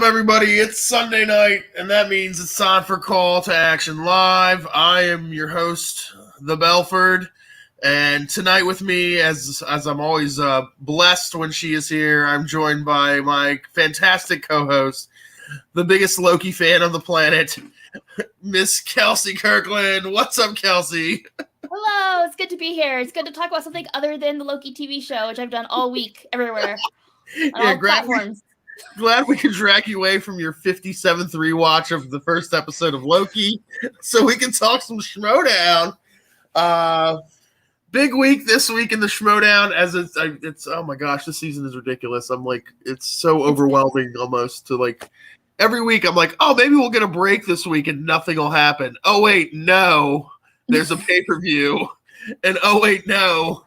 up, everybody? It's Sunday night, and that means it's time for Call to Action Live. I am your host, the Belford, and tonight with me, as I'm always blessed when she is here, I'm joined by my fantastic co-host, the biggest Loki fan on the planet, Miss Kelsey Kirkland. What's up, Kelsey? Hello, it's good to be here. It's good to talk about something other than the Loki TV show, which I've done all week, everywhere, on all platforms. Glad we could drag you away from your 57th rewatch of the first episode of Loki so we can talk some Schmoedown. Big week this week in the Schmoedown, as it's oh my gosh, this season is ridiculous. I'm like, it's so overwhelming almost to like every week I'm like, oh, maybe we'll get a break this week and nothing will happen. Oh wait, no, there's a pay-per-view, and oh wait, no,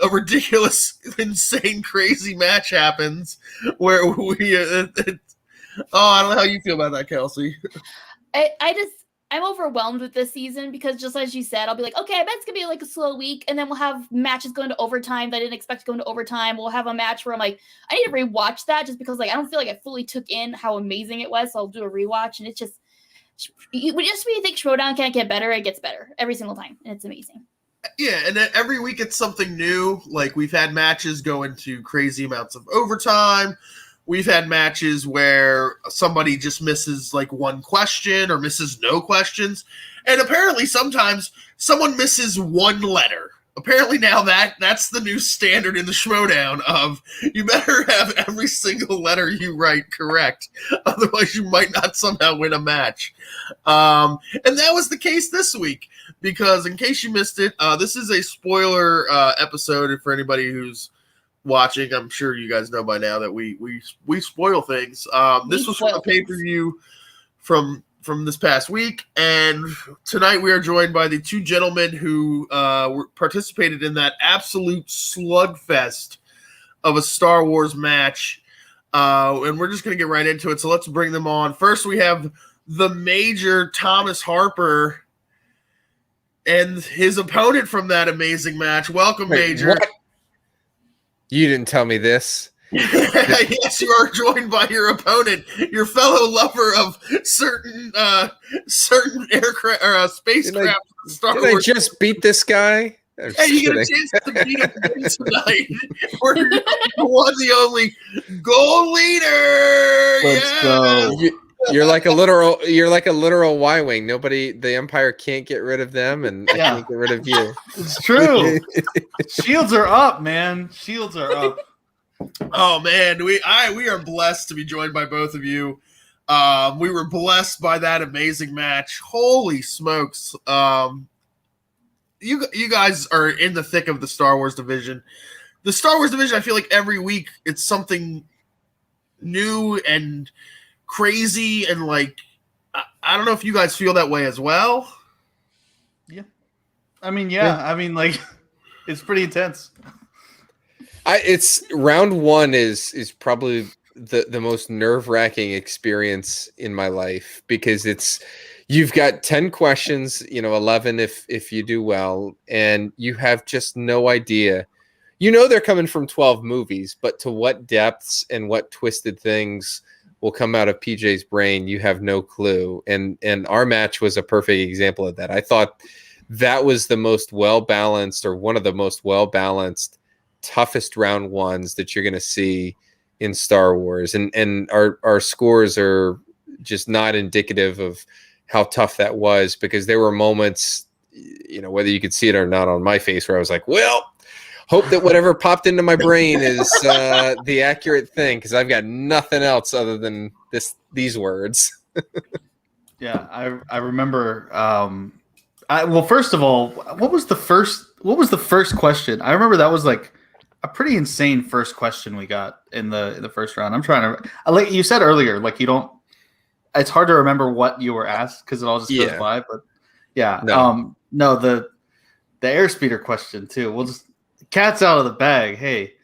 a ridiculous, insane, crazy match happens where we. I don't know how you feel about that, Kelsey. I'm overwhelmed with this season because, just as you said, I'll be like, okay, I bet it's gonna be like a slow week, and then we'll have matches going to overtime that I didn't expect to go into overtime. We'll have a match where I'm like, I need to rewatch that just because like I don't feel like I fully took in how amazing it was. So I'll do a rewatch, and it's just when you think Schmoedown can't get better, it gets better every single time, and it's amazing. Yeah, and then every week it's something new. Like, we've had matches go into crazy amounts of overtime. We've had matches where somebody just misses, like, one question or misses no questions. And apparently sometimes someone misses one letter. Apparently now that's the new standard in the Schmoedown of you better have every single letter you write correct. Otherwise you might not somehow win a match. And that was the case this week. Because in case you missed it, this is a spoiler episode for anybody who's watching. I'm sure you guys know by now that we spoil things. This was from the pay-per-view from this past week, and tonight we are joined by the two gentlemen who participated in that absolute slugfest of a Star Wars match. And we're just going to get right into it, so let's bring them on. First, we have the Major Thomas Harper and his opponent from that amazing match. Welcome, Major. What? You didn't tell me this. Yes, you are joined by your opponent, your fellow lover of certain aircraft or spacecraft. Did I just beat this guy? Hey, you get a chance to beat him tonight. We're the one, the only gold leader. Let's go. You're like a literal Y-wing. The Empire can't get rid of them, and I can't get rid of you. It's true. Shields are up, man. Shields are up. Oh man, we are blessed to be joined by both of you. We were blessed by that amazing match. Holy smokes! You guys are in the thick of the Star Wars division. The Star Wars division, I feel like every week it's something new and crazy, and like I don't know if you guys feel that way as well. Yeah, I mean, like it's pretty intense. It's round one is probably the most nerve-wracking experience in my life because you've got 10 questions, 11 if you do well, and you have just no idea. They're coming from 12 movies, but to what depths and what twisted things will come out of PJ's brain, you have no clue. And our match was a perfect example of that. I thought that was the most well-balanced, or one of the most well-balanced, toughest round ones that you're going to see in Star Wars. And our scores are just not indicative of how tough that was, because there were moments, whether you could see it or not on my face, where I was like, well, hope that whatever popped into my brain is the accurate thing, because I've got nothing else other than these words. Yeah, I remember. Well, first of all, what was the first question? I remember that was like a pretty insane first question we got in the first round. I'm trying to, like you said earlier, like it's hard to remember what you were asked because it all just goes by. But yeah, no, the airspeeder question too. We'll just cat's out of the bag. Hey,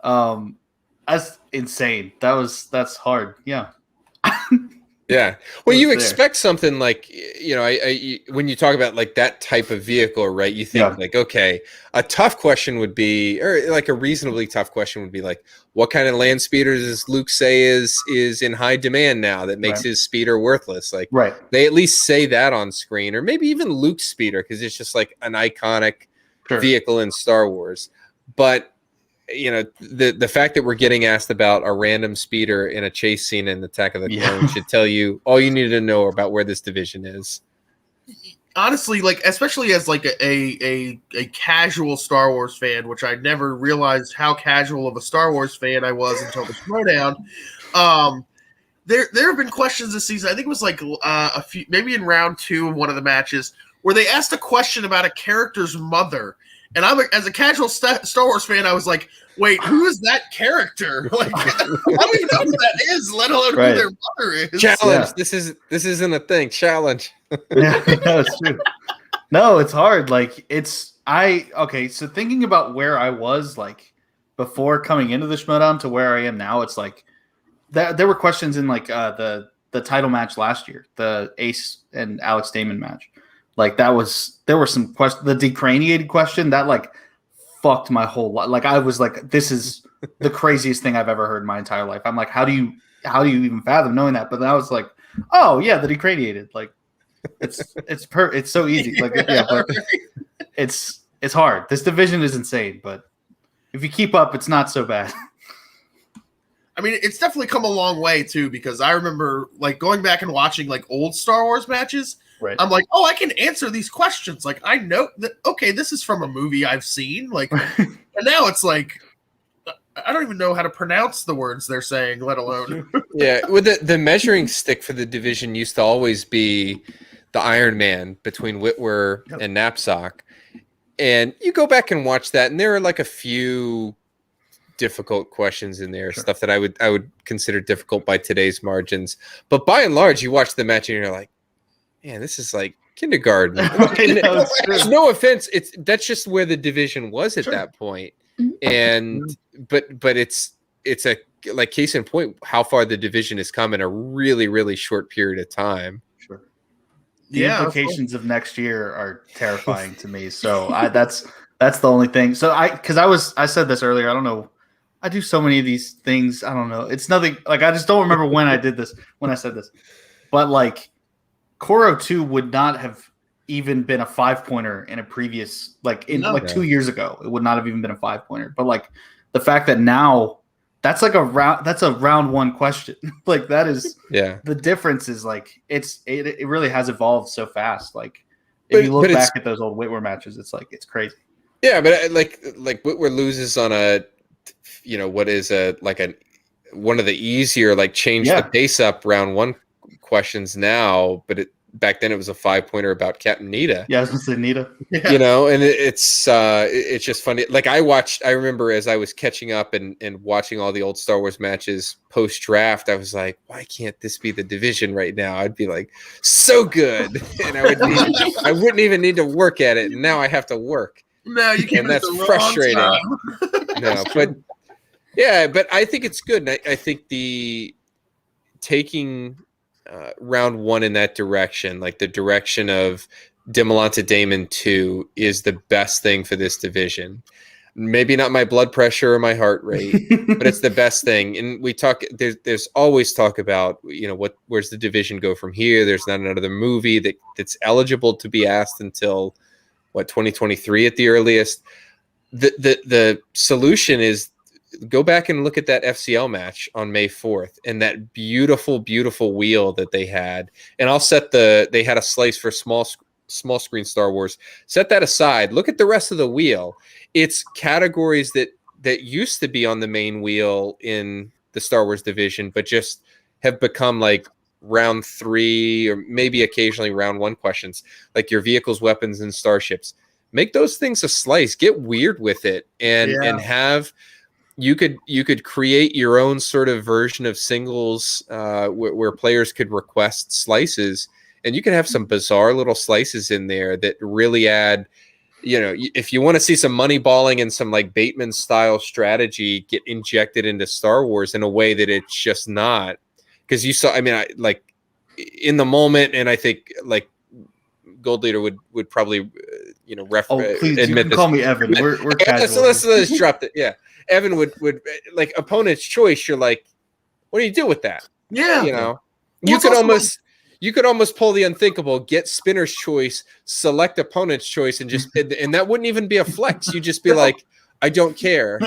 that's insane. That's hard. Yeah. Yeah. Well, It you was there. expect something like, when you talk about like that type of vehicle, right? You think like, okay, a tough question would be, or like a reasonably tough question would be like, what kind of land speeder does Luke say is in high demand now that makes his speeder worthless? Like, they at least say that on screen, or maybe even Luke's speeder, because it's just like an iconic vehicle in Star Wars. But the fact that we're getting asked about a random speeder in a chase scene in Attack of the Clones should tell you all you need to know about where this division is. Honestly, like, especially as like a casual Star Wars fan, which I never realized how casual of a Star Wars fan I was until the Schmoedown. There have been questions this season. I think it was like a few, maybe in round 2 of one of the matches, where they asked a question about a character's mother. And as a casual Star Wars fan, I was like, wait, who is that character? Like, I don't even know who that is, let alone who their mother is. Challenge. Yeah. This isn't a thing. Challenge. Yeah, it's true. No, it's hard. Like, so thinking about where I was, like, before coming into the Schmoedown to where I am now, it's like, there were questions in, like, the title match last year, the Ace and Alex Damon match. Like, there were some questions. The decraniated question that like fucked my whole life. Like, I was like, this is the craziest thing I've ever heard in my entire life. I'm like, how do you even fathom knowing that? But then I was like, oh yeah, the decraniated. Like, it's so easy. Like, yeah, but it's hard. This division is insane, but if you keep up, it's not so bad. I mean, it's definitely come a long way too, because I remember like going back and watching like old Star Wars matches. Right. I'm like, oh, I can answer these questions. Like, I know that, okay, this is from a movie I've seen. Like, and now it's like, I don't even know how to pronounce the words they're saying, let alone. Yeah, well, the measuring stick for the division used to always be the Iron Man between Whitwer and Knapsack. And you go back and watch that, and there are like a few difficult questions in there, stuff that I would consider difficult by today's margins. But by and large, you watch the match and you're like, man, this is like kindergarten. No offense, that's just where the division was at that point. And but it's a like case in point how far the division has come in a really, really short period of time. Sure. The implications of next year are terrifying to me. So that's the only thing. So I said this earlier. I don't know. I do so many of these things. I don't know. It's nothing. Like, I just don't remember when I did this. When I said this, but like, Koro 2 would not have even been a 5-pointer in a previous, like, 2 years ago. It would not have even been a 5-pointer. But like, the fact that now that's like that's a round 1 question. Like, that is the difference is like it really has evolved so fast. Like, if you look back at those old Whitwer matches, it's like, it's crazy. Yeah, but like Whitwer loses on a what is one of the easier, like, change the pace up round 1 questions now, but back then it was a 5-pointer about Captain Nita. Yeah, I was gonna say Nita. And it's just funny. Like, I remember as I was catching up and watching all the old Star Wars matches post draft, I was like, why can't this be the division right now? I'd be like, so good, and I wouldn't even need to work at it, and now I have to work. No, you can't. And that's frustrating. No, but yeah, but I think it's good. And I think the taking round 1 in that direction, like the direction of Demolanta Damon 2, is the best thing for this division. Maybe not my blood pressure or my heart rate, but it's the best thing. And we talk, there's always talk about, where's the division go from here? There's not another movie that's eligible to be asked until 2023 at the earliest. The solution is, go back and look at that FCL match on May 4th and that beautiful, beautiful wheel that they had. And I'll set they had a slice for small screen Star Wars. Set that aside. Look at the rest of the wheel. It's categories that used to be on the main wheel in the Star Wars division, but just have become like round 3 or maybe occasionally round 1 questions, like your vehicles, weapons, and starships. Make those things a slice. Get weird with it and have. You could create your own sort of version of singles where players could request slices, and you could have some bizarre little slices in there that really add, if you want to see some money balling and some like Bateman style strategy get injected into Star Wars in a way that it's just not, because you saw, in the moment, and I think like Gold Leader would probably Please, admit you can this. call me Evan. We're Okay, casual. so let's drop it. Yeah, Evan would like opponent's choice. You're like, what do you do with that? Yeah. You know, Well, you it's could also you could almost pull the unthinkable, get spinner's choice, select opponent's choice, and just and that wouldn't even be a flex. You'd just be like, I don't care.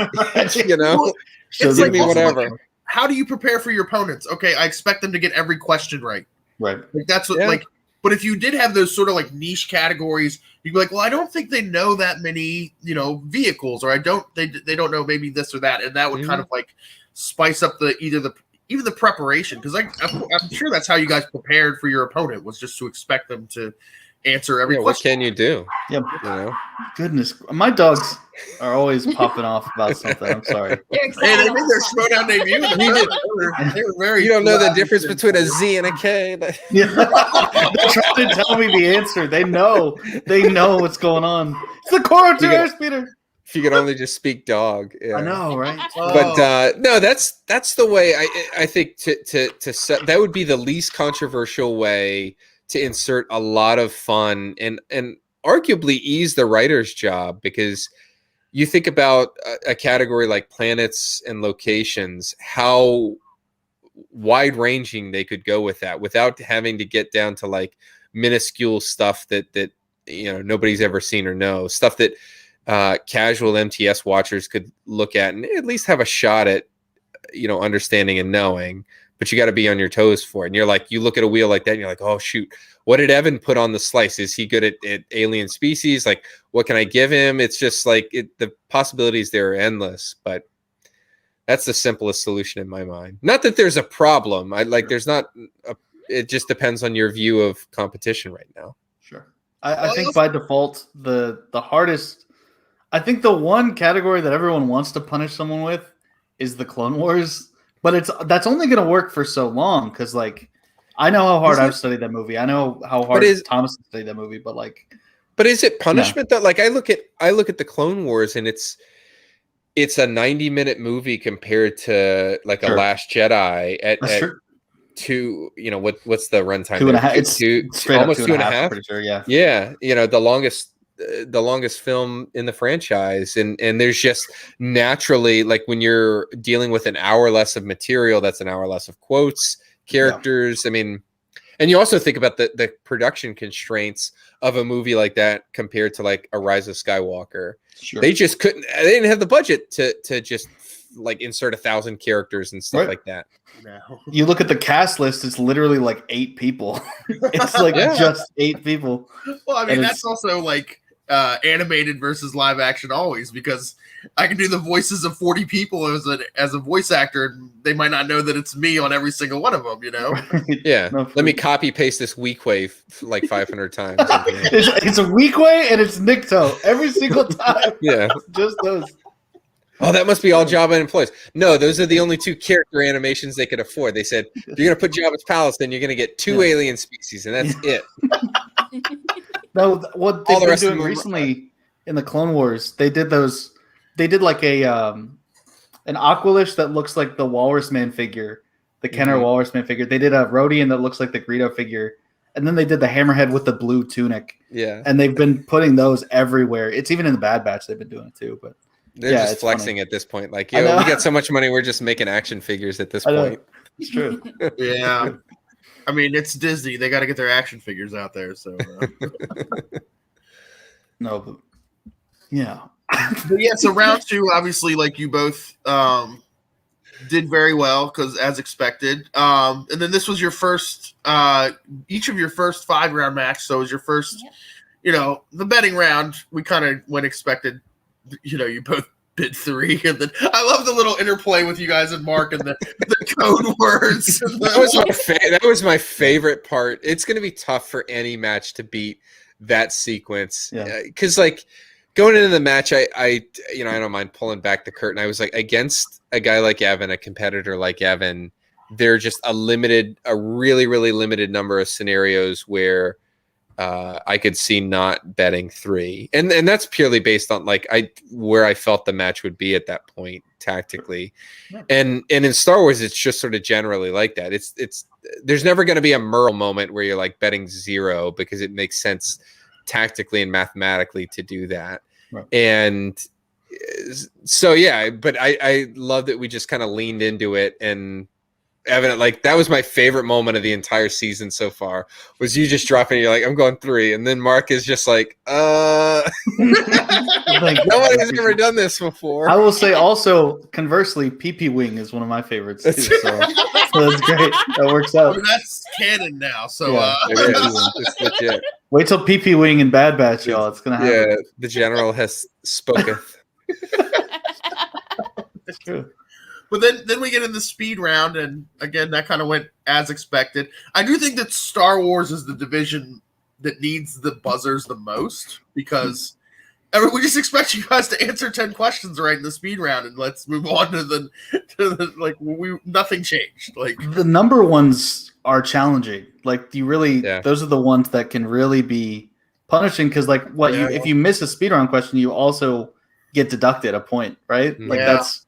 You know, Well, So it's give like me also, whatever. like, how do you prepare for your opponents? Okay, I expect them to get every question right. Right. Like that's what Yeah. like. But if you did have those sort of like niche categories, you'd be like, well, I don't think they know that many, vehicles, or they don't know maybe this or that, and that would kind of like spice up even the preparation, because I'm sure that's how you guys prepared for your opponent, was just to expect them to answer every What question. can you do? Yep. You know, Goodness, my dogs are always popping off about something. I'm sorry. They're Hey, excited. they made their Schmoedown debut. In the they were very. you don't know the loud difference and between a sensitive. Z and a K. Yeah. They're trying to tell me the answer. They know what's going on. It's the Coro to You airspeeder. If you could only just speak dog. Yeah. I know, right? But no, that's the way I think to set, that would be the least controversial way to insert a lot of fun and arguably ease the writer's job, because you think about a category like planets and locations, how wide ranging they could go with that without having to get down to like minuscule stuff that nobody's ever seen or know, stuff that casual MTS watchers could look at and at least have a shot at, understanding and knowing, but you got to be on your toes for it. And you're like, you look at a wheel like that and you're like, oh shoot, what did Evan put on the slice? Is he good at alien species? Like, what can I give him? It's just like the possibilities there are endless, but that's the simplest solution in my mind. Not that there's a problem. It just depends on your view of competition right now. Sure. I think by default, the hardest, I think the one category that everyone wants to punish someone with is the Clone Wars, but that's only going to work for so long, because like I know how hard I've studied that movie. I know how hard Thomas studied that movie, but is it punishment that, like, I look at the Clone Wars and it's a 90-minute movie compared to like a Last Jedi at two, what's the runtime? 2.5. It's almost 2.5. I'm pretty sure, yeah. Yeah, the longest film in the franchise, and there's just naturally, like, when you're dealing with an hour less of material, that's an hour less of quotes, characters. Yeah. I mean, and you also think about the production constraints of a movie like that compared to like a Rise of Skywalker. Sure. They didn't have the budget to just like insert 1,000 characters and stuff like that. No. You look at the cast list, it's literally like 8 people. It's like just 8 people. Well, I mean, that's also like animated versus live action always, because I can do the voices of 40 people as a voice actor, and they might not know that it's me on every single one of them, Yeah. Let me copy paste this weak wave like 500 times. It's a weak way and it's Nikto every single time. Yeah. Just those. Oh, that must be all Jabba employees. No, those are the only 2 character animations they could afford. They said, if you're going to put Jabba's palace, then you're going to get 2 alien species, and that's it. No, what they've been doing recently in the Clone Wars, they did like an Aqualish that looks like the Walrus Man figure, the Kenner Walrus Man figure. They did a Rodian that looks like the Greedo figure, and then they did the Hammerhead with the blue tunic. Yeah. And they've been putting those everywhere. It's even in the Bad Batch they've been doing it too, but they're just flexing funny at this point. Like, we got so much money, we're just making action figures at this point. It's true. Yeah. I mean, it's Disney. They got to get their action figures out there. So, no, but yeah. But yeah, so round 2, obviously, like, you both did very well, because as expected. And then this was your first, each of your first 5-round match. So it was your first, the betting round. We kind of went expected. You both bid 3, and then I love the little interplay with you guys and Mark and the code words. That was my favorite part. It's going to be tough for any match to beat that sequence, because like going into the match, I don't mind pulling back the curtain. I was like, against a guy like Evan, a competitor like Evan, there are just a really, really limited number of scenarios where I could see not betting 3, and that's purely based on like where I felt the match would be at that point tactically, and in Star Wars it's just sort of generally like that. It's there's never going to be a Merle moment where you're like betting 0 because it makes sense tactically and mathematically to do that, and so yeah. But I love that we just kind of leaned into it. And Evan, like that was my favorite moment of the entire season so far, was you just dropping, you're like, I'm going 3, and then Mark is just like, nobody's ever done this before. I will say also, conversely, PP Wing is one of my favorites too. So that's great. That works out. Well, that's canon now. So it's legit. Wait till PP Wing and Bad Batch, y'all. It's gonna happen. Yeah, the general has spoken. It's true. But then we get in the speed round, and again, that kind of went as expected. I do think that Star Wars is the division that needs the buzzers the most, because we just expect you guys to answer 10 questions right in the speed round, and let's move on to the like nothing changed. Like the number ones are challenging. Like those are the ones that can really be punishing, because like if you miss a speed round question, you also get deducted a point, right? Like that's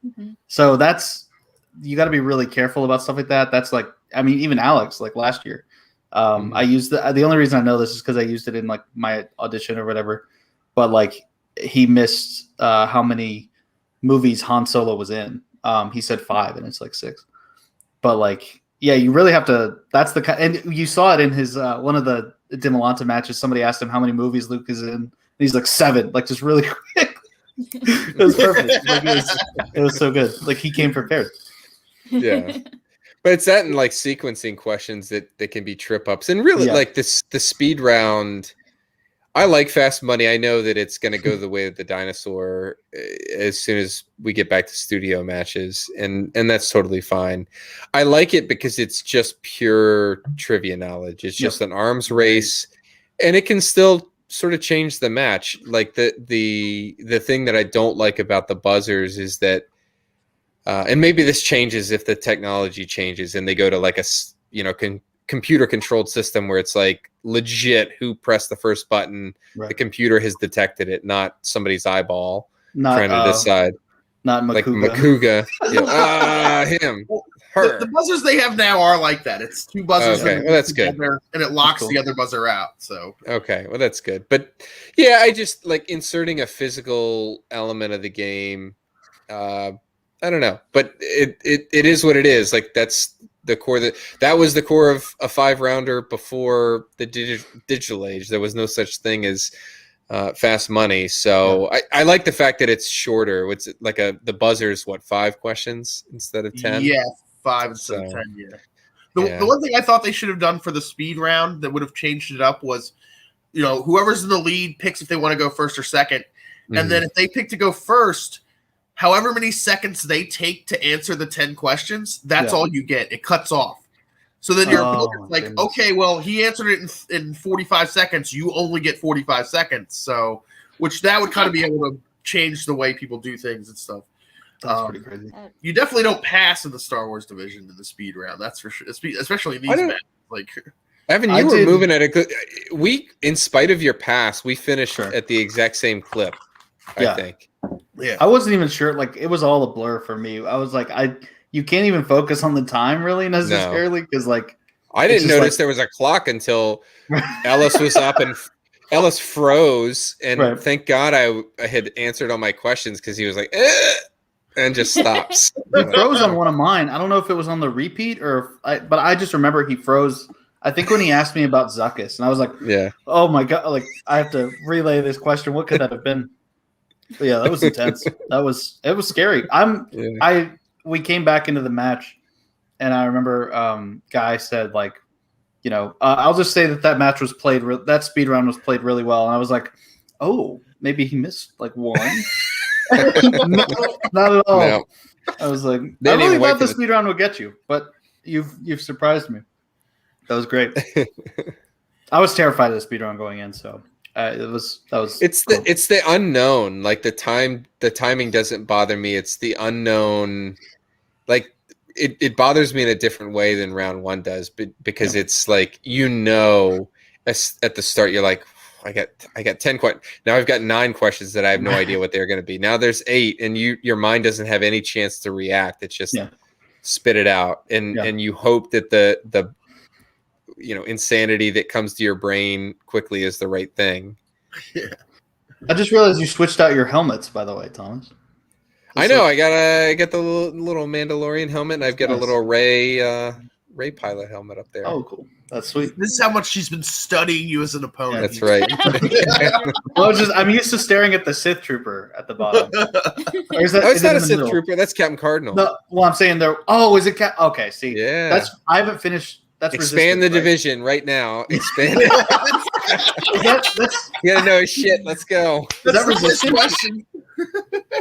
you got to be really careful about stuff like that. That's like, I mean, even Alex, like last year, I used the only reason I know this is because I used it in like my audition or whatever, but like he missed how many movies Han Solo was in. He said 5 and it's like 6, but like, yeah, you really have to, that's the kind, and you saw it in his, one of the Dimolanta matches. Somebody asked him how many movies Luke is in, and he's like 7, like just really quick. It was perfect. Like, it was so good. Like he came prepared. Yeah, but it's that and like sequencing questions that can be trip ups, and really like the speed round. I like fast money. I know that it's going to go the way of the dinosaur as soon as we get back to studio matches, and that's totally fine. I like it because it's just pure trivia knowledge. It's just an arms race, and it can still sort of change the match. Like the thing that I don't like about the buzzers is that, and maybe this changes if the technology changes and they go to like a computer controlled system where it's like legit who pressed the first button. The computer has detected it, not somebody's eyeball trying to decide. Not Makuga. Like Makuga. Him. The buzzers they have now are like that. It's 2 buzzers. Okay, well, that's good. And it locks the other buzzer out. So okay, well, that's good. But yeah, I just like inserting a physical element of the game. I don't know, but it is what it is. Like that's the core that was the core of a 5-rounder before the digital age. There was no such thing as fast money. So I like the fact that it's shorter. What's it, like the buzzer's 5 questions instead of 10? Yeah, 5 instead of 10. Yeah. The one thing I thought they should have done for the speed round that would have changed it up was, whoever's in the lead picks if they want to go first or second, and then if they pick to go first, however many seconds they take to answer the 10 questions, that's all you get. It cuts off. So then your opponent's like, okay, well, he answered it in 45 seconds. You only get 45 seconds. So, which that would kind of be able to change the way people do things and stuff. That's pretty crazy. You definitely don't pass in the Star Wars division in the speed round. That's for sure. Especially in these matches. Like, Evan, you were moving at a good. In spite of your pass, we finished at the exact same clip. I think. Yeah, I wasn't even sure. Like, it was all a blur for me. I was like, you can't even focus on the time really necessarily because like I didn't notice there was a clock until Ellis was up and Ellis froze, and thank God I had answered all my questions because he was like, and just stops. He froze on one of mine. I don't know if it was on the repeat but I just remember he froze. I think when he asked me about Zuckuss, and I was like, oh my God, like I have to relay this question. What could that have been? But yeah, that was intense. It was scary. We came back into the match, and I remember Guy said like, I'll just say that match was played. That speed round was played really well, and I was like, oh, maybe he missed like one. No, not at all. No. I was like, I really thought the speed round would get you, but you've surprised me. That was great. I was terrified of the speed round going in, so. It's the unknown. Like the timing doesn't bother me. It's the unknown. Like it bothers me in a different way than round 1 does, but because it's like, at the start, you're like, I got 10 questions. Now I've got 9 questions that I have no idea what they're going to be. Now there's 8, and your mind doesn't have any chance to react. It's just spit it out, and you hope that the insanity that comes to your brain quickly is the right thing. Yeah. I just realized you switched out your helmets, by the way, Thomas. I know. I got the little Mandalorian helmet, and I've got a little Ray pilot helmet up there. Oh, cool. That's sweet. This is how much she's been studying you as an opponent. That's right. Well, I'm used to staring at the Sith Trooper at the bottom. Or is it's not a Sith Trooper. That's Captain Cardinal. No, well, I'm saying there. Oh, is it? Okay, see. Yeah. I haven't finished. That's expand the division right now. Expand it. You gotta know shit. Let's go. Is that Resistance?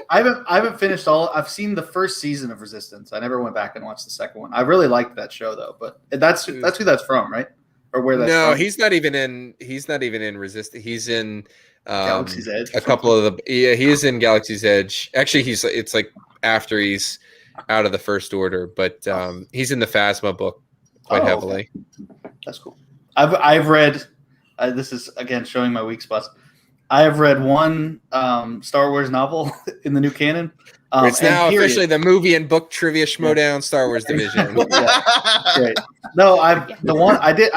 I haven't finished all. I've seen the first season of Resistance. I never went back and watched the second one. I really liked that show though. But that's who that's from, right? Or where that's from? He's not even in Resistance. He's in Galaxy's Edge. A couple of the he is in Galaxy's Edge. Actually, it's like after he's out of the First Order, but he's in the Phasma book quite heavily. Okay. That's cool. I've read. This is again showing my weak spots. I have read one Star Wars novel in the new canon. It's now officially the movie and book trivia Schmoedown Star Wars division. Great. No, I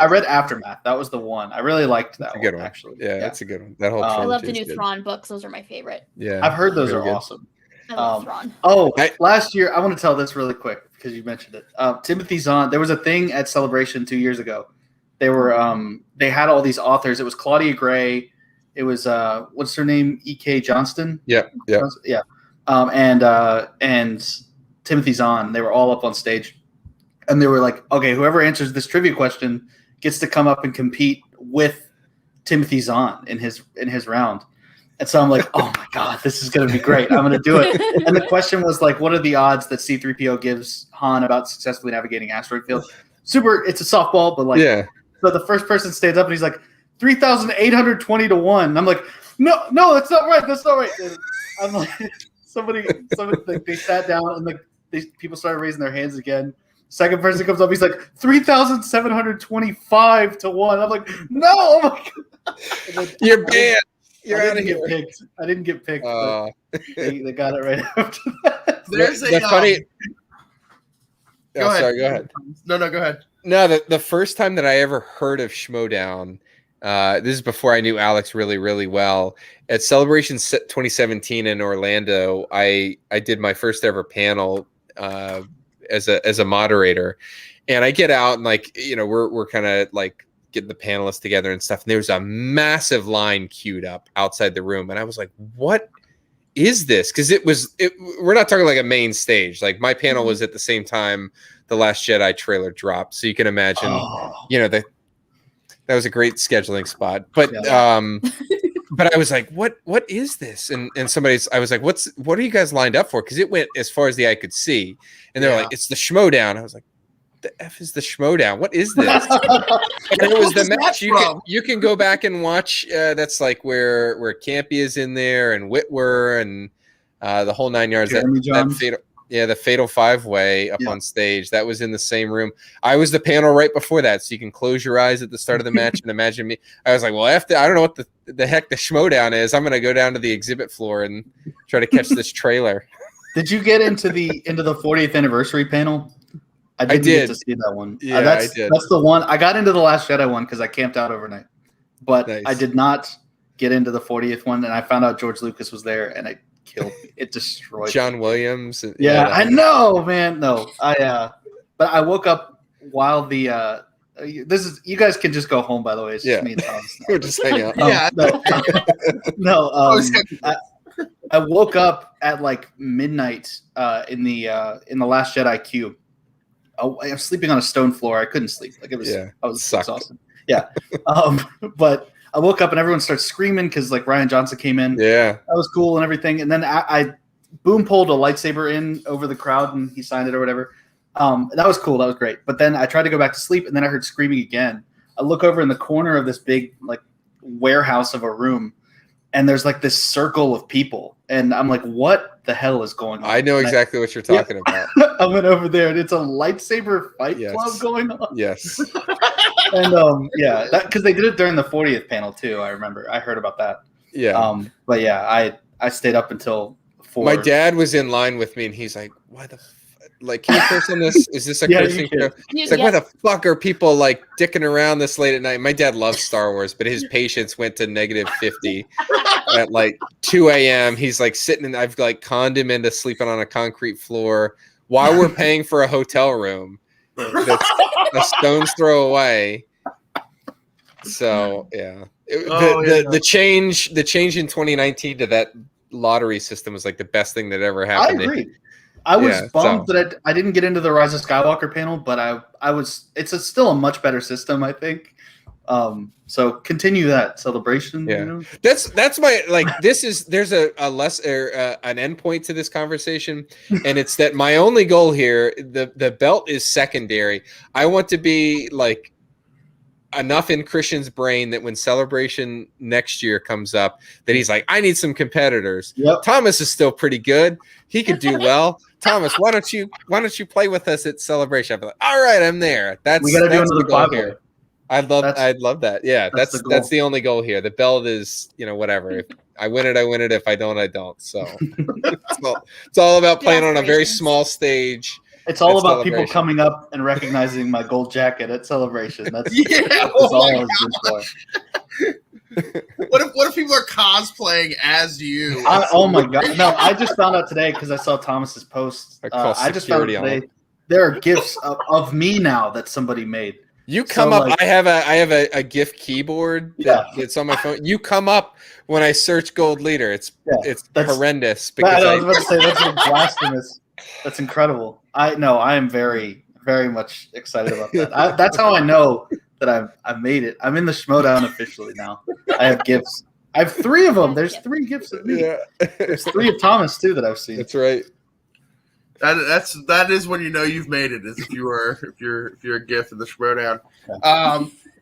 read Aftermath. That was the one. I really liked that one, actually. Yeah, that's a good one. That whole I love the new Thrawn books. Those are my favorite. Yeah. I've heard those are awesome. I love Thrawn. Last year, I want to tell this really quick because you mentioned it. Timothy Zahn, there was a thing at Celebration 2 years ago. They were they had all these authors. It was Claudia Gray. It was what's her name? E.K. Johnston. Yeah. And Timothy Zahn. They were all up on stage, and they were like, "Okay, whoever answers this trivia question gets to come up and compete with Timothy Zahn in his round." And so I'm like, "Oh my god, this is going to be great! I'm going to do it." And the question was like, "What are the odds that C-3PO gives Han about successfully navigating asteroid field?" Super. It's a softball, but like, so the first person stands up and he's like, 3,820 to 1. And I'm like, no, that's not right. That's not right. And I'm like, somebody like, they sat down and like people started raising their hands again. Second person comes up, he's like 3,725 to 1. I'm like, no, oh my god. You're banned. You're out of here. I didn't get picked. They got it right after that. There's funny. Go ahead. Sorry, go ahead. No, go ahead. No, the first time that I ever heard of Schmoedown, this is before I knew Alex really, really well. At Celebration 2017 in Orlando, I did my first ever panel as a moderator, and I get out and like we're kind of like getting the panelists together and stuff. And there was a massive line queued up outside the room, and I was like, "What is this?" Because we're not talking like a main stage. Like my panel was at the same time the Last Jedi trailer dropped, so you can imagine, that was a great scheduling spot. But but I was like, what is this? And I was like, what are you guys lined up for? Because it went as far as the eye could see, and they're like, it's the Schmoedown. I was like, the F is the Schmoedown? What is this? And it was the match. You can go back and watch. That's like where Campy is in there, and Whitwer, and the whole 9 yards. The Fatal 5-Way up on stage. That was in the same room. I was the panel right before that, so you can close your eyes at the start of the match and imagine me. I was like, well, after I don't know what the heck the Schmoedown is. I'm going to go down to the exhibit floor and try to catch this trailer. Did you get into the 40th anniversary panel? I did get to see that one. Yeah, I did. That's the one. I got into the Last Jedi one because I camped out overnight, but I did not get into the 40th one. And I found out George Lucas was there, and I killed me. It destroyed John Williams. I know, man. No, but I woke up while the you guys can just go home, by the way. It's just me and Tom. We're just hanging out. I woke up at like midnight in the Last Jedi queue. I was sleeping on a stone floor. I couldn't sleep. Like it was I was exhausted. Yeah. But I woke up and everyone started screaming because like Ryan Johnson came in. Yeah. That was cool and everything. And then I boom pulled a lightsaber in over the crowd and he signed it or whatever. That was cool. That was great. But then I tried to go back to sleep and then I heard screaming again. I look over in the corner of this big like warehouse of a room and there's like this circle of people. And I'm like, what the hell is going on? I know exactly what you're talking about. I went over there and it's a lightsaber fight club going on. Yes. And yeah, that because they did it during the 40th panel too. I remember. I heard about that. Yeah. But yeah, I stayed up until 4. My dad was in line with me, and he's like, "Why the like? Can you curse on this? Is this a Yeah, cursing you show?" can. It's like, "Why the fuck are people like dicking around this late at night?" My dad loves Star Wars, but his patience went to -50 at like 2 a.m. He's like sitting, and I've like conned him into sleeping on a concrete floor while we're paying for a hotel room that's a stone's throw away. So yeah. The change in 2019 to that lottery system was like the best thing that ever happened. I agree. I was bummed that I didn't get into the Rise of Skywalker panel, but I was. It's still a much better system, I think. So continue that celebration. Yeah, you know? that's my like. There's a less an endpoint to this conversation, and it's that my only goal here, the belt is secondary. I want to be like enough in Christian's brain that when Celebration next year comes up, that he's like, I need some competitors. Yep. Thomas is still pretty good. He could do well. Thomas, why don't you play with us at Celebration? I'd be like, all right, I'm there. We got to do another the goal 5-way. here. I'd love that. Yeah, that's the only goal here. The belt is, whatever. If I win it, I win it. If I don't, I don't. So it's all about playing on a very small stage. It's all about people coming up and recognizing my gold jacket at Celebration. That's all I was good for. What if people are cosplaying as you? Oh my god! No, I just found out today because I saw Thomas's post. I just found out today there are gifts of me now that somebody made. You come up. Like, I have a GIF keyboard that's on my phone. You come up when I search Gold Leader. It's horrendous. Because I was about to say that's blasphemous. That's incredible. I am very, very much excited about that. That's how I know that I've made it. I'm in the Schmoedown officially now. I have gifts. I have 3 of them. There's 3 gifts of me. Yeah. There's 3 of Thomas too that I've seen. That's right. That is when you know you've made it. Is if you're a GIF in the Schmoedown.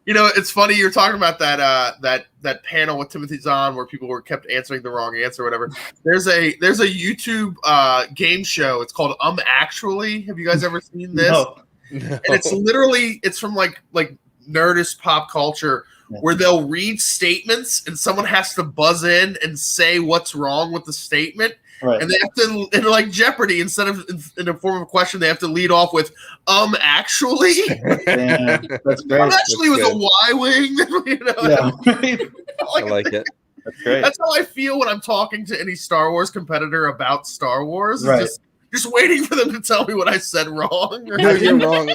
It's funny you're talking about that panel with Timothy Zahn where people were kept answering the wrong answer or whatever. There's a YouTube game show. It's called Actually. Have you guys ever seen this? No. And it's from like Nerdist pop culture where they'll read statements and someone has to buzz in and say what's wrong with the statement. Right. And they have to, in like Jeopardy, instead of in a form of a question, they have to lead off with actually. Yeah, that's great. Actually was a Y-wing. I like it. That's great. That's how I feel when I'm talking to any Star Wars competitor about Star Wars. Right. Just waiting for them to tell me what I said wrong. No, you're wrong.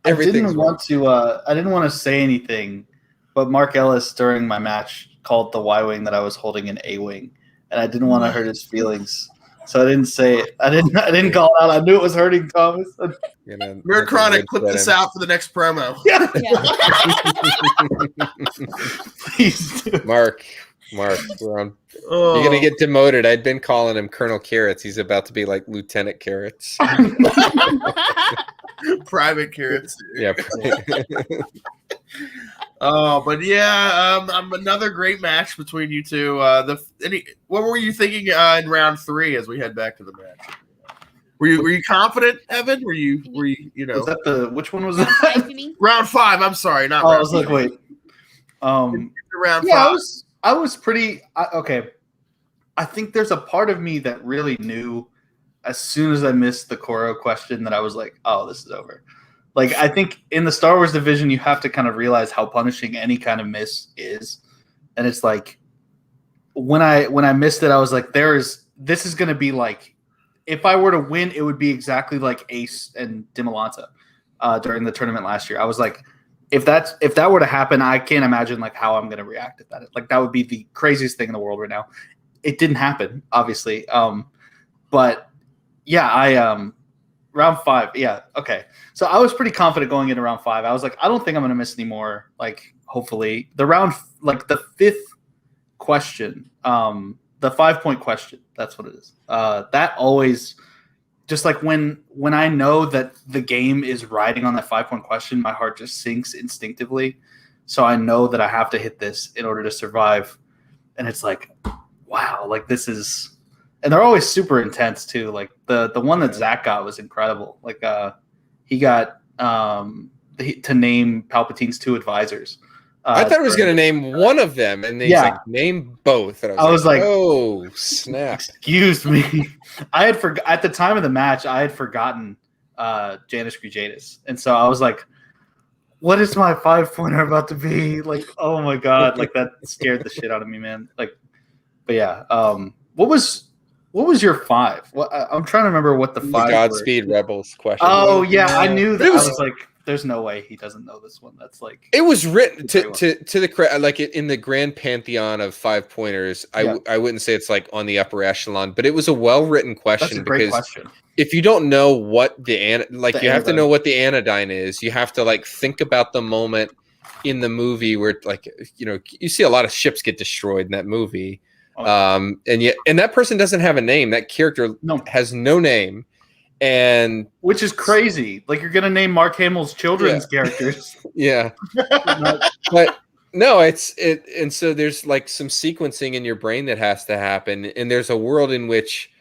I didn't want to say anything, but Mark Ellis during my match called the Y-wing that I was holding an A-wing. And I didn't want to hurt his feelings, so I didn't say it. I didn't call it out. I knew it was hurting Thomas. Nerd Chronic, clip this out for the next promo. Yeah. Please do. Mark, we're on. You're gonna get demoted. I'd been calling him Colonel Carrots. He's about to be like Lieutenant Carrots. Private Carrots. Yeah. But yeah, another great match between you two. What were you thinking in round 3 as we head back to the match? Were you confident, Evan? Were you Was that which one was that? Round 5. I'm sorry, not. I was like, wait. Round 5. I was pretty okay. I think there's a part of me that really knew as soon as I missed the Koro question that I was like, oh, this is over. Like, I think in the Star Wars division, you have to kind of realize how punishing any kind of miss is. And it's like, when I missed it, I was like, this is going to be like, if I were to win, it would be exactly like Ace and Dimolanta during the tournament last year. I was like, if that were to happen, I can't imagine like how I'm going to react to that. Like, that would be the craziest thing in the world right now. It didn't happen, obviously. But yeah, round 5. Yeah. Okay. So I was pretty confident going into round 5. I was like, I don't think I'm going to miss any more. Like, hopefully the round, like the 5th question, the 5-point question, that's what it is. That always just like when I know that the game is riding on that 5-point question, my heart just sinks instinctively. So I know that I have to hit this in order to survive. And it's like, wow, like this is, and they're always super intense too. Like the one that Zach got was incredible. Like he got to name Palpatine's 2 advisors. I thought he was going to name one of them, and he's like, name both. And I was like, oh, snap. Excuse me. I had at the time of the match, I had forgotten Janus Grujatus. And so I was like, what is my 5-pointer about to be? Like, oh my God. Like, that scared the shit out of me, man. Like, but yeah. What was your 5? I'm trying to remember what the 5 Godspeed Rebels question. Oh, yeah. I knew that. I was like, there's no way he doesn't know this one. That's like, it was written to the like in the grand pantheon of 5-pointers. I wouldn't say it's like on the upper echelon, but it was a well-written question. That's a great question. If you don't know what you have to know what the anodyne is. You have to like think about the moment in the movie where like you see a lot of ships get destroyed in that movie, and that person doesn't have a name. That character has no name. And which is crazy. Like, you're gonna name Mark Hamill's children's characters. Yeah. But no, and so there's like some sequencing in your brain that has to happen. And there's a world in which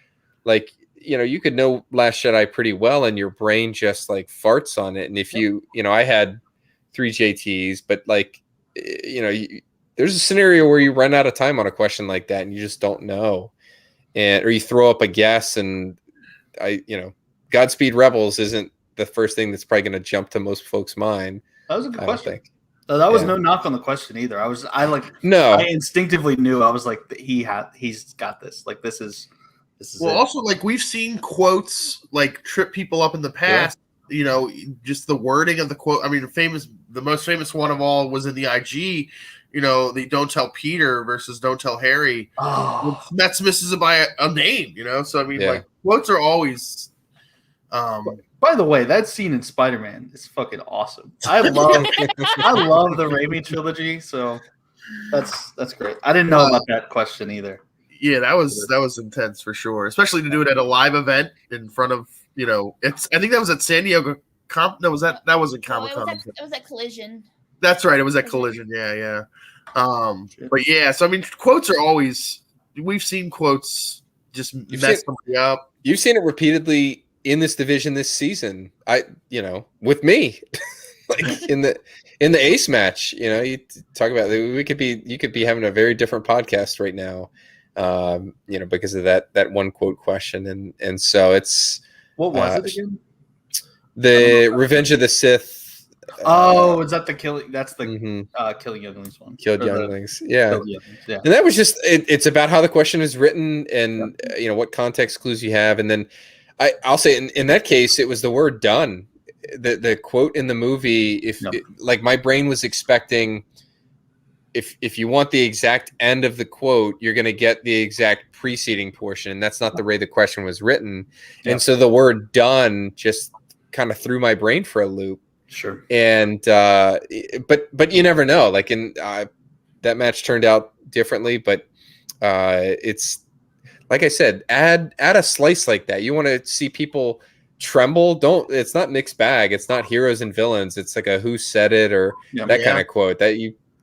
like, you could know Last Jedi pretty well and your brain just like farts on it. And if I had 3 JTs, but like, there's a scenario where you run out of time on a question like that and you just don't know. Or you throw up a guess and Godspeed Rebels isn't the first thing that's probably going to jump to most folks' mind. That was a good question. That was no knock on the question either. I instinctively knew. I was like, he's got this. Like, this is well, it. Also, like, we've seen quotes like trip people up in the past. Yeah. Just the wording of the quote. I mean, the most famous one of all was in the IG. The "Don't Tell Peter" versus "Don't Tell Harry." Oh. That's misses it by a name. So I mean, like, quotes are always. By the way, that scene in Spider-Man is fucking awesome. I love the Raimi trilogy, so that's great. I didn't know about that question either. Yeah, that was intense for sure, especially to do it at a live event in front of I think that was at San Diego that wasn't Comic-Con. It was at Collision. That's right, it was at Collision. Yeah. But yeah, so I mean, quotes are always, we've seen quotes just mess somebody up. You've seen it repeatedly in this division this season. With me, like in the Ace match, you talk about you could be having a very different podcast right now, because of that one quote question, and so it's what was it again? The Revenge of the Sith. Is that the killing? That's the killing younglings one. Killed younglings, yeah. And that was just it's about how the question is written and what context clues you have, and then I'll say in that case it was the word "done." The quote in the movie, like my brain was expecting, if you want the exact end of the quote, you're going to get the exact preceding portion, and that's not the way the question was written. Yep. And so the word "done" just kind of threw my brain for a loop. Sure. And but you never know. Like that match turned out differently, but it's like I said, add a slice like that. You want to see people tremble. It's not mixed bag. It's not heroes and villains. It's like a who said it or that kind of quote that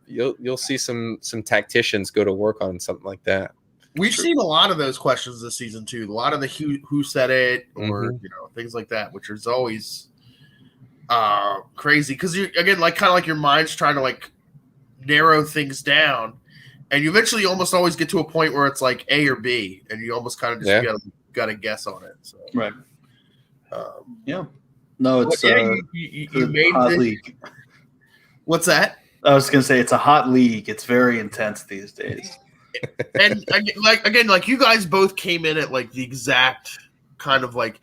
you'll see some tacticians go to work on something like that. We've seen a lot of those questions this season too. A lot of the who said it or things like that, which is always crazy because you again like kind of like your mind's trying to like narrow things down, and you eventually almost always get to a point where it's like A or B, and you almost kind of just got to guess on it. So. Right. No, it's you made hot league. What's that? I was gonna say it's a hot league. It's very intense these days. And like you guys both came in at like the exact kind of like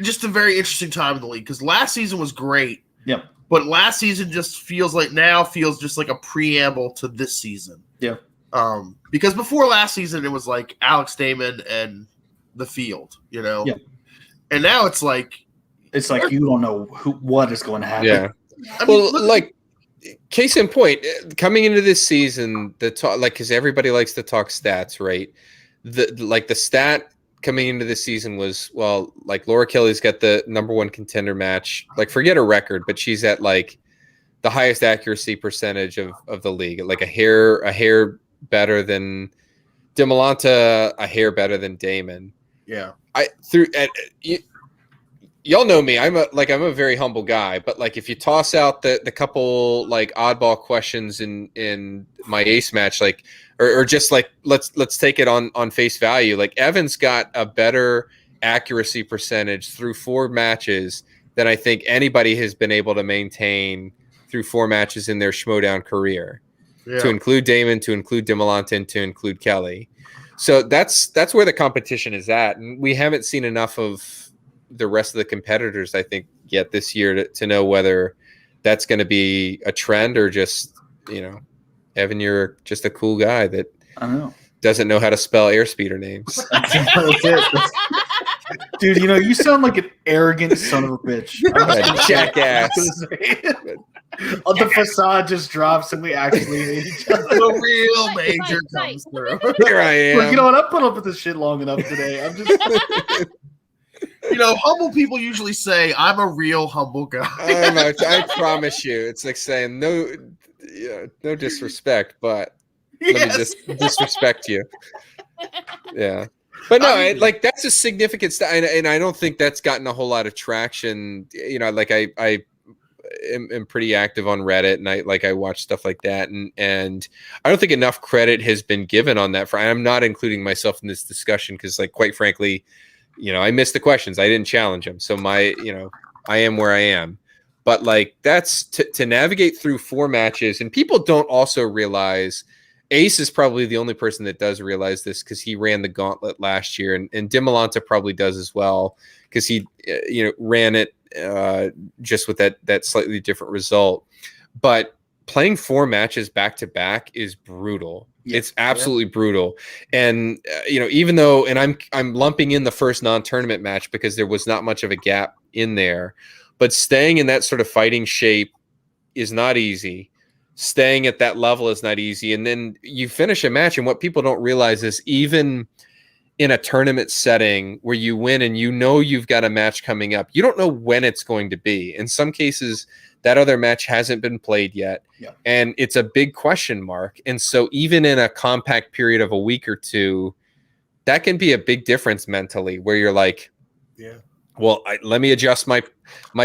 just a very interesting time in the league because last season was great. Yep. But last season just feels just like a preamble to this season. Yeah. Because before last season it was like Alex Damon and the field, Yeah. And now it's like you don't know what is going to happen. Yeah. I mean, like case in point, coming into this season, because everybody likes to talk stats, right? The stat coming into this season was like Laura Kelly's got the #1 contender match. Like forget her record, but she's at like the highest accuracy percentage of the league, like a hair better than Demolanta, a hair better than Damon. Yeah. y'all know me. I'm a very humble guy, but like if you toss out the couple like oddball questions in my ace match, like or just like let's take it on face value. Like Evan's got a better accuracy percentage through 4 matches than I think anybody has been able to maintain through 4 matches in their Schmoedown career. Yeah. To include Damon, to include Demolante, and to include Kelly. So that's where the competition is at. And we haven't seen enough of the rest of the competitors, I think, yet this year to know whether that's going to be a trend or just, Evan, you're just a cool guy that doesn't know how to spell airspeeder names. That's it. Dude, you sound like an arrogant son of a bitch. Jackass. The facade just drops and we actually hate each other. The real major comes through. Here I am. Look, you know what? I've put up with this shit long enough today. I'm just... humble people usually say, I'm a real humble guy. I promise you. It's like saying, no disrespect, but let me just disrespect you. Yeah. But no, that's a significant and I don't think that's gotten a whole lot of traction. I am pretty active on Reddit and I watch stuff like that and I don't think enough credit has been given on that. I'm not including myself in this discussion because quite frankly, I missed the questions. I didn't challenge them. So I am where I am. But that's to navigate through 4 matches, and people don't also realize Ace is probably the only person that does realize this because he ran the gauntlet last year, and Demolante probably does as well because he ran it just with that slightly different result. But playing 4 matches back to back is brutal. Yeah, it's absolutely brutal. And even though, and I'm lumping in the first non-tournament match because there was not much of a gap in there, but staying in that sort of fighting shape is not easy. Staying at that level is not easy. And then you finish a match, and what people don't realize is even in a tournament setting where you win and you've got a match coming up, you don't know when it's going to be. In some cases, that other match hasn't been played yet. Yeah. And it's a big question mark. And so even in a compact period of a week or 2, that can be a big difference mentally where you're like, well, let me adjust my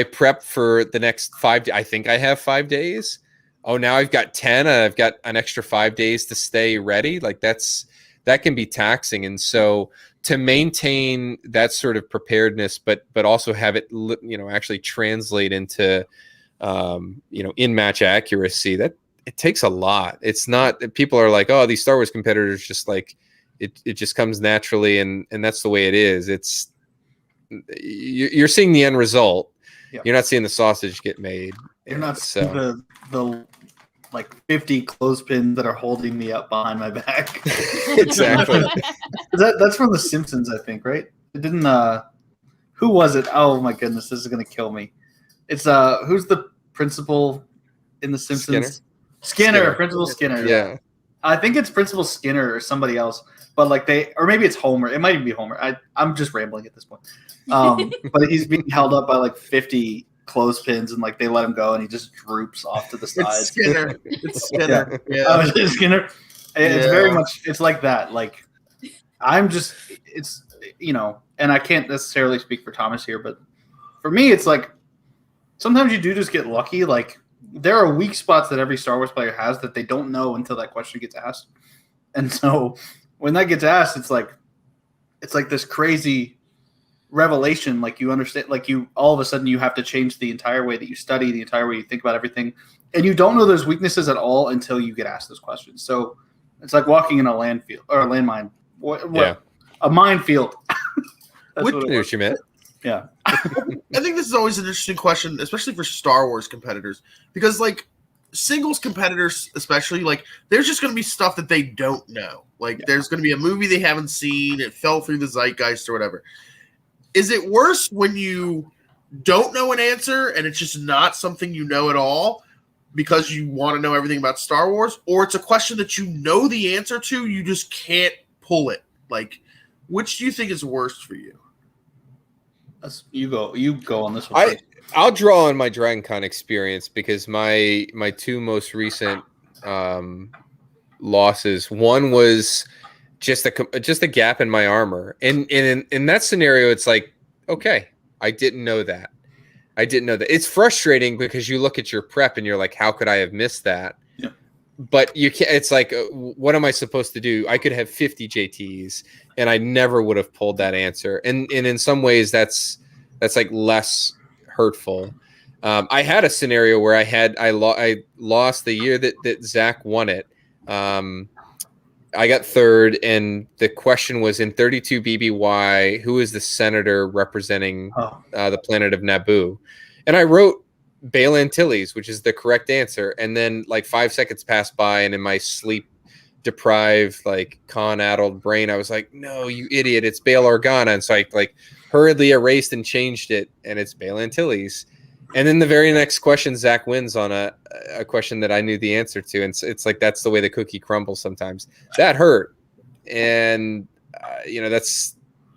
prep for the next 5 days. I think I have 5 days. Oh, now I've got 10 and I've got an extra 5 days to stay ready. That can be taxing. And so to maintain that sort of preparedness, but also have it, actually translate into, in-match accuracy, that it takes a lot. It's not, people are like, oh, these Star Wars competitors just it just comes naturally. And that's the way it is. You're seeing the end result. Yep. You're not seeing the sausage get made. You're not seeing the 50 clothespins that are holding me up behind my back. Exactly. That's from The Simpsons, I think, right? It didn't. Who was it? Oh my goodness, this is gonna kill me. It's who's the principal in The Simpsons? Skinner. Principal Skinner. Yeah. I think it's Principal Skinner or somebody else, but or maybe it's Homer. It might even be Homer. I'm just rambling at this point. But he's being held up by 50 clothespins and they let him go and he just droops off to the side. It's Skinner. It's Skinner. Yeah. It's Skinner. It's very much, it's like that. I'm just, it's, and I can't necessarily speak for Thomas here, but for me, it's sometimes you do just get lucky. There are weak spots that every Star Wars player has that they don't know until that question gets asked. And so when that gets asked, it's like this crazy revelation. You understand, you all of a sudden you have to change the entire way that you study, the entire way you think about everything. And you don't know those weaknesses at all until you get asked those questions. So it's like walking in a landfield or a landmine. A minefield. That's what you meant. Yeah. I think this is always an interesting question, especially for Star Wars competitors, because singles competitors, especially, there's just going to be stuff that they don't know. There's going to be a movie they haven't seen. It fell through the zeitgeist or whatever. Is it worse when you don't know an answer and it's just not something you know at all because you want to know everything about Star Wars, or it's a question that you know the answer to, you just can't pull it? Which do you think is worse for you? You go on this one. I'll draw on my Dragon Con experience because my 2 most recent losses, one was just a gap in my armor, and in that scenario, it's okay, I didn't know that. It's frustrating because you look at your prep and you're like, how could I have missed that? Yeah. But you can't. It's like, what am I supposed to do? I could have 50 JTs, and I never would have pulled that answer. And in some ways, that's like less hurtful. I had a scenario where I lost the year that Zach won it. I got third, and the question was in 32 BBY, who is the senator representing the planet of Naboo? And I wrote Bale Antilles, which is the correct answer. And then like 5 seconds passed by, and in my sleep-deprived, like con-addled brain, I was like, no, you idiot, it's Bail Organa. And so I like hurriedly erased and changed it, and it's Bale Antilles. And then the very next question, Zach wins on a question that I knew the answer to. And it's like, that's the way the cookie crumbles sometimes. That hurt. And,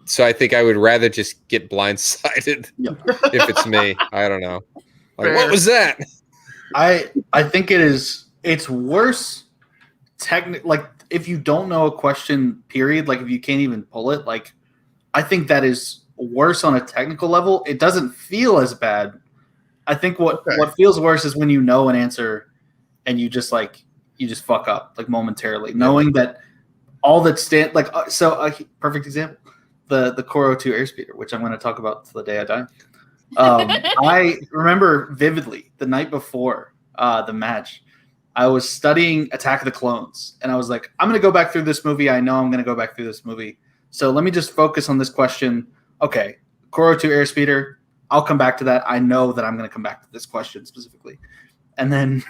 so I think I would rather just get blindsided if it's me. I don't know. Like, what was that? I think it's worse. Like, if you don't know a question, period, like if you can't even pull it, like, I think that is worse on a technical level. It doesn't feel as bad. I think what feels worse is when you know an answer and you just fuck up like momentarily, knowing that all that perfect example, the Coro 2 airspeeder, which I'm going to talk about till the day I die. I remember vividly the night before the match, I was studying Attack of the Clones, and I was like, I'm going to go back through this movie. I know I'm going to go back through this movie. So let me just focus on this question. Okay, Coro 2 airspeeder. I'll come back to that. I know that I'm going to come back to this question specifically. And then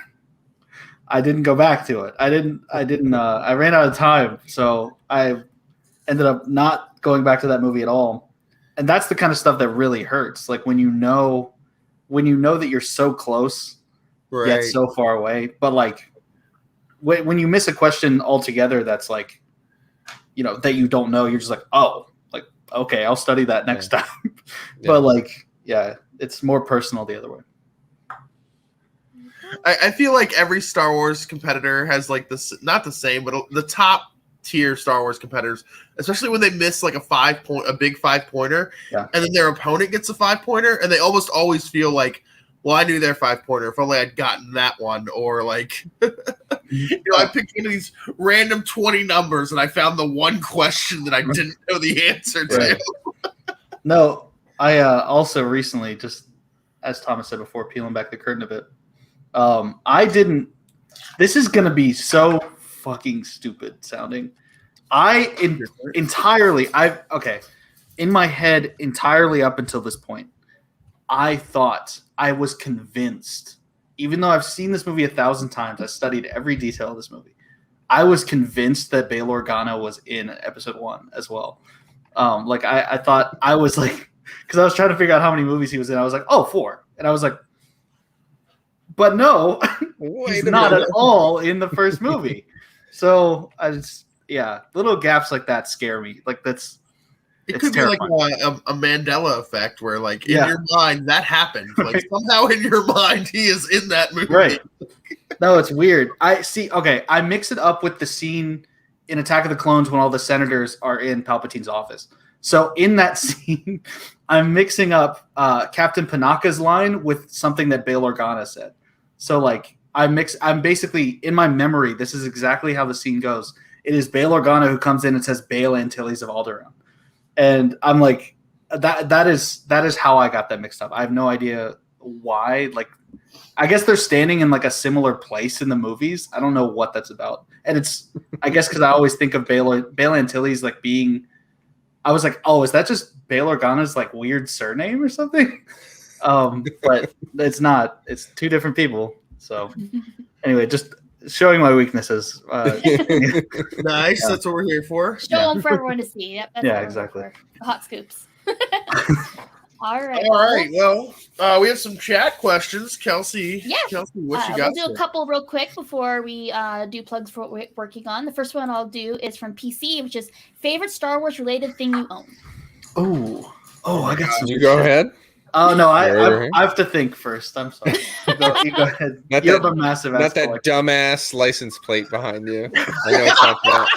I didn't go back to it. I ran out of time. So I ended up not going back to that movie at all. And that's the kind of stuff that really hurts. Like when you know that you're so close, yet so far away. But like when you miss a question altogether, that's like, that you don't know, you're just like, oh, like, okay, I'll study that next time. But like, yeah, it's more personal the other way. I feel like every Star Wars competitor has like this, not the same, but the top tier Star Wars competitors, especially when they miss like a big 5-pointer, and then their opponent gets a 5-pointer, and they almost always feel like, well, I knew their 5-pointer. If only I'd gotten that one, or like, I picked one of these random 20 numbers, and I found the one question that I didn't know the answer to. No. I also recently, just as Thomas said before, peeling back the curtain a bit, this is going to be so fucking stupid sounding. In my head, entirely up until this point, I was convinced, even though I've seen this movie 1,000 times, I studied every detail of this movie, I was convinced that Bail Organa was in episode 1 as well. I thought, I was like, because I was trying to figure out how many movies he was in. I was like, 4. And I was like, but no, he's not at all in the first movie. So little gaps like that scare me. Like it could terrifying. Be like a Mandela effect where like in your mind that happened. Like somehow in your mind he is in that movie. Right. No, it's weird. I mix it up with the scene in Attack of the Clones when all the senators are in Palpatine's office. So in that scene, I'm mixing up Captain Panaka's line with something that Bail Organa said. So like I'm basically in my memory, this is exactly how the scene goes. It is Bail Organa who comes in and says Bail Antilles of Alderaan. And I'm like, that is how I got that mixed up. I have no idea why. Like, I guess they're standing in like a similar place in the movies. I don't know what that's about. And it's, I guess, because I always think of Bail Antilles like being, I was like, oh, is that just Bail Organa's like weird surname or something? But it's not. It's two different people. So anyway, just showing my weaknesses. Nice. That's what we're here for. Show them for everyone to see. Yep, that's exactly. The hot scoops. All right. All right. Well, we have some chat questions. Kelsey. Yes. Kelsey, what you got? We'll do a couple real quick before we do plugs for what we're working on. The first one I'll do is from PC, which is favorite Star Wars related thing you own. Oh, I got some. You go ahead. Oh no, I have to think first. I'm sorry. You go ahead. Not you that, have a massive. Not that collection. Dumbass license plate behind you. I know it's not that.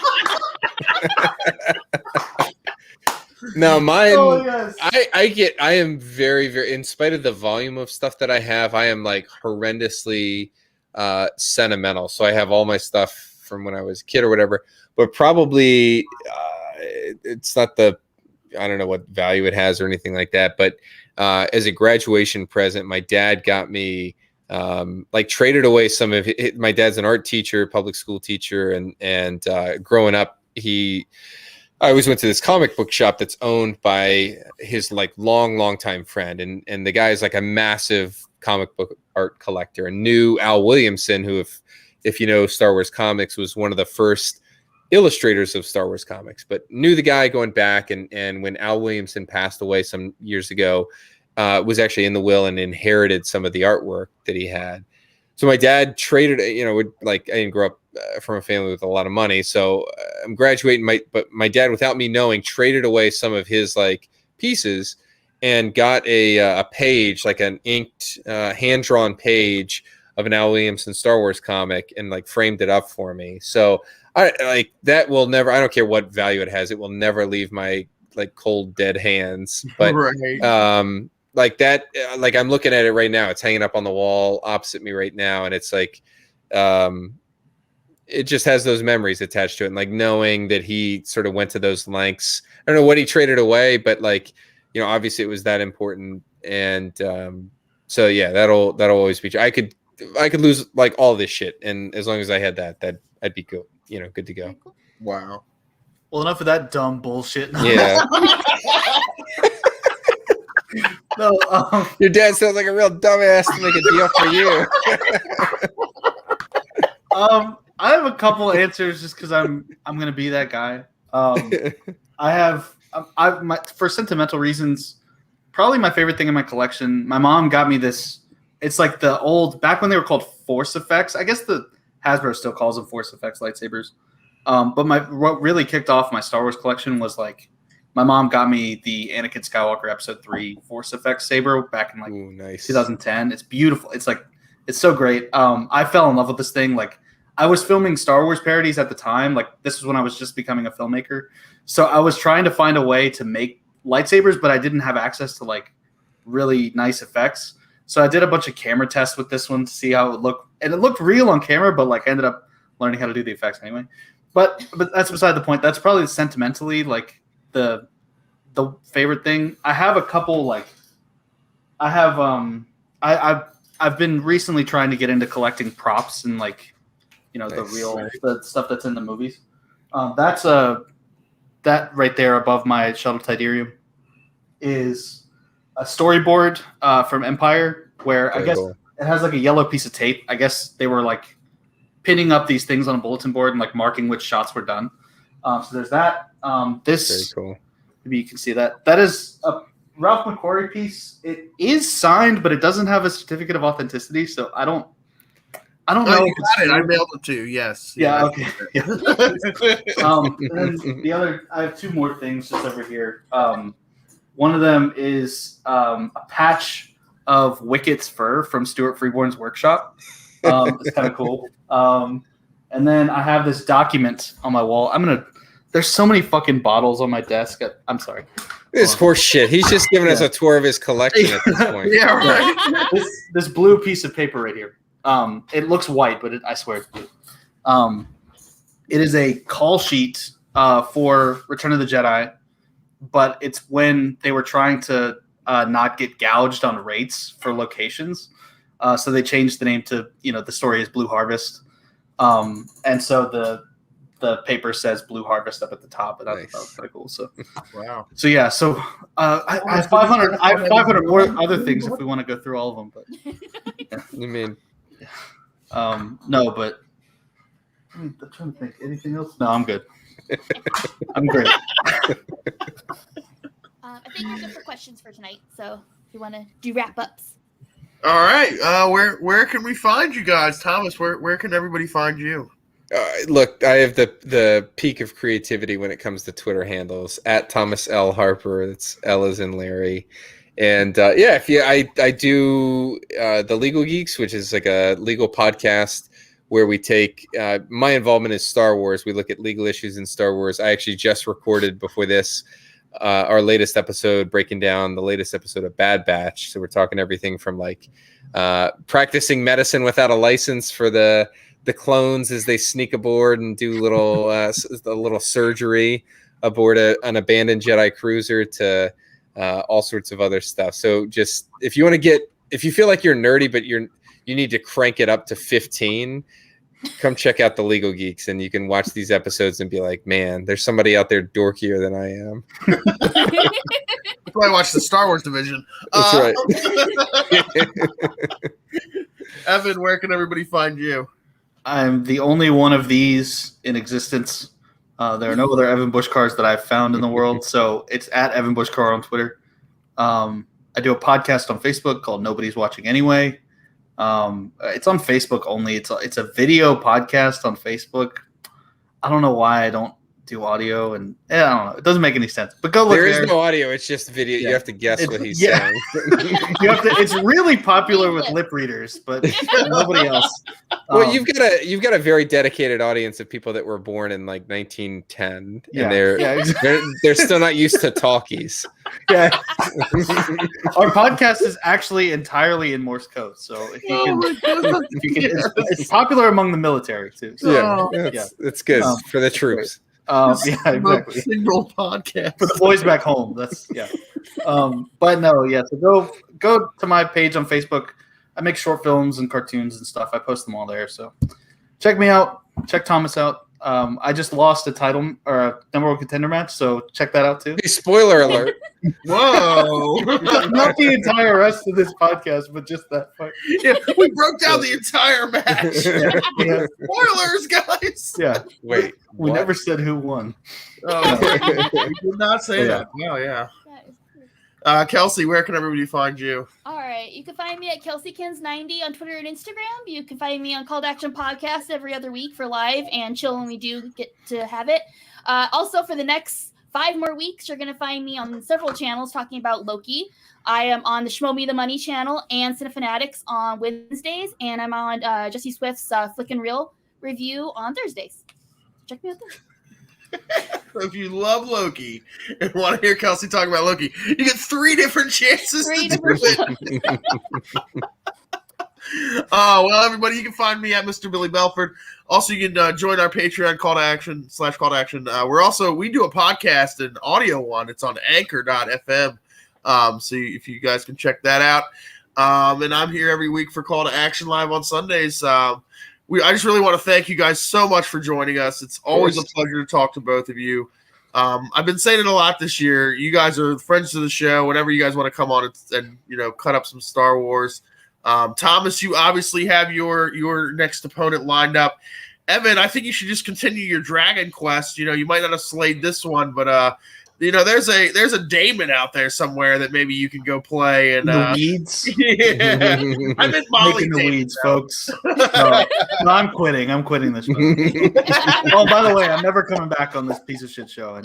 No, mine. Oh, yes. I am very, very. In spite of the volume of stuff that I have, I am like horrendously sentimental. So I have all my stuff from when I was a kid or whatever. But probably it's not the. I don't know what value it has or anything like that. But as a graduation present, my dad got me. Like traded away some of it. My dad's an art teacher, public school teacher, and growing up, I always went to this comic book shop that's owned by his like long time friend, and the guy is like a massive comic book art collector, and knew Al Williamson, who if you know Star Wars comics, was one of the first illustrators of Star Wars comics, but knew the guy going back, and when Al Williamson passed away some years ago, was actually in the will and inherited some of the artwork that he had. So my dad traded, I didn't grow up from a family with a lot of money. So I'm graduating, but my dad, without me knowing, traded away some of his like pieces and got a page, like an inked, hand-drawn page of an Al Williamson Star Wars comic, and like framed it up for me. So I like that will never, I don't care what value it has, it will never leave my like cold dead hands. But Right. like that, like I'm looking at it right now. It's hanging up on the wall opposite me right now, and it's like, it just has those memories attached to it. And like knowing that he sort of went to those lengths. I don't know what he traded away, but like, obviously it was that important. And so yeah, that'll always be. I could lose like all this shit, and as long as I had that I'd be good. Good to go. Wow. Well, enough of that dumb bullshit. Yeah. No, Your dad sounds like a real dumbass to make a deal for you. I have a couple answers just because I'm gonna be that guy. For sentimental reasons, probably my favorite thing in my collection. My mom got me this. It's like the old, back when they were called Force Effects. I guess the Hasbro still calls them Force Effects lightsabers. But what really kicked off my Star Wars collection was like, my mom got me the Anakin Skywalker Episode 3 Force Effects saber back in like nice. 2010. It's beautiful. It's so great. I fell in love with this thing. Like, I was filming Star Wars parodies at the time. Like, this was when I was just becoming a filmmaker. So I was trying to find a way to make lightsabers, but I didn't have access to like really nice effects. So I did a bunch of camera tests with this one to see how it would look. And it looked real on camera, but like I ended up learning how to do the effects anyway. But that's beside the point. That's probably sentimentally like the favorite thing. I have a couple like I've been recently trying to get into collecting props and like the stuff that's in the movies. That right there above my shuttle Tidarium is a storyboard from Empire, where I guess it has like a yellow piece of tape. I guess they were like pinning up these things on a bulletin board and like marking which shots were done. So there's that. This very cool. Maybe you can see that. That is a Ralph McQuarrie piece. It is signed, but it doesn't have a certificate of authenticity. So I don't know. You got it. I mailed it to you. Yes. Yeah. Okay. Yeah. And then the other, I have two more things just over here. One of them is a patch of Wicket's fur from Stuart Freeborn's workshop. It's kind of cool. And then I have this document on my wall. There's so many fucking bottles on my desk. I'm sorry. This horse shit. He's just giving us a tour of his collection at this point. Yeah, right. This blue piece of paper right here. It looks white, but I swear it's blue. It is a call sheet for Return of the Jedi, but it's when they were trying to not get gouged on rates for locations. So they changed the name to, the story is Blue Harvest. And so the paper says Blue Harvest up at the top, and that was kind of cool. So, wow. So yeah, so I have 500. I have 500 more other things if we want to go through all of them. But yeah. You mean? No, but I'm trying to think. Anything else? No, I'm good. I'm great. I think we're good for questions for tonight. So if you want to do wrap ups. All right. Where can we find you guys, Thomas? Where can everybody find you? Look, I have the peak of creativity when it comes to Twitter handles at Thomas L. Harper. It's L as in Larry. And I do the Legal Geeks, which is like a legal podcast where we take my involvement is Star Wars. We look at legal issues in Star Wars. I actually just recorded before this our latest episode, breaking down the latest episode of Bad Batch. So we're talking everything from like practicing medicine without a license for the clones as they sneak aboard and do a little surgery aboard an abandoned Jedi cruiser to all sorts of other stuff. So just if you feel like you're nerdy but you need to crank it up to 15, come check out the Legal Geeks, and you can watch these episodes and be like, man, there's somebody out there dorkier than I am. Probably watch the Star Wars division. That's right. Evan, where can everybody find you? I'm the only one of these in existence. There are no other Evan Bushkars that I've found in the world, so it's at Evan Bushkar on Twitter. I do a podcast on Facebook called Nobody's Watching Anyway. It's on Facebook only. It's a video podcast on Facebook. I don't know why I don't do audio, and I don't know. It doesn't make any sense. But go look. There is no audio. It's just video. Yeah. You have to guess what he's saying. You have to. It's really popular with lip readers, but nobody else. Well, you've got a very dedicated audience of people that were born in like 1910, and they're still not used to talkies. Yeah. Our podcast is actually entirely in Morse code, so if you can, it's popular among the military too. So, it's good for the troops. Yeah, exactly. Single podcast for the boys back home. That's but no, yeah. So go to my page on Facebook. I make short films and cartoons and stuff. I post them all there. So check me out. Check Thomas out. I just lost a title or a number one contender match, so check that out too. Hey, spoiler alert! Whoa! Not the entire rest of this podcast, but just that part. Yeah, we broke down the entire match. Yeah. Spoilers, guys. Yeah. Wait, we what? never said who won. Oh, we did not say that. Oh, yeah. Kelsey, where can everybody find you? All right. You can find me at KelseyKins90 on Twitter and Instagram. You can find me on Call to Action Podcast every other week for live and chill when we do get to have it. Also, for the next 5 more weeks, you're going to find me on several channels talking about Loki. I am on the Schmo Me the Money channel and Cinefanatics on Wednesdays, and I'm on Jesse Swift's Flick and Reel review on Thursdays. Check me out there. If you love Loki and want to hear Kelsey talk about Loki, you get 3 different chances to do it. Well, everybody, you can find me at Mr. Billy Belford. Also, you can join our Patreon Call to Action /Call to Action. We do a podcast, an audio one. It's on anchor.fm. So if you guys can check that out. And I'm here every week for Call to Action Live on Sundays. I just really want to thank you guys so much for joining us. It's always a pleasure to talk to both of you. I've been saying it a lot this year. You guys are friends of the show. Whenever you guys want to come on and cut up some Star Wars. Thomas, you obviously have your next opponent lined up. Evan, I think you should just continue your Dragon Quest. You might not have slayed this one, but there's a Damon out there somewhere that maybe you can go play and the weeds. Yeah, I'm in Molly Making the Damon weeds, now. folks. No, I'm quitting. I'm quitting this. Oh, by the way, I'm never coming back on this piece of shit show. I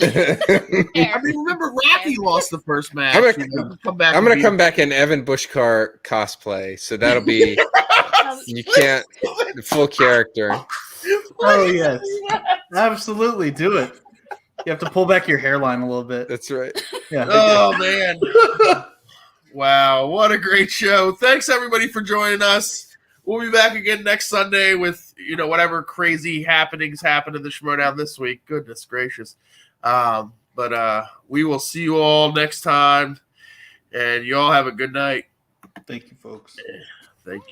mean, remember Rocky lost the first match. I'm gonna come back in Evan Bushkar cosplay, so that'll be you can't full character. Oh yes, absolutely, do it. You have to pull back your hairline a little bit. That's right. Yeah. Oh man! Wow, what a great show! Thanks everybody for joining us. We'll be back again next Sunday with whatever crazy happenings happen in the Schmoedown this week. Goodness gracious! But we will see you all next time, and you all have a good night. Thank you, folks. Thank you.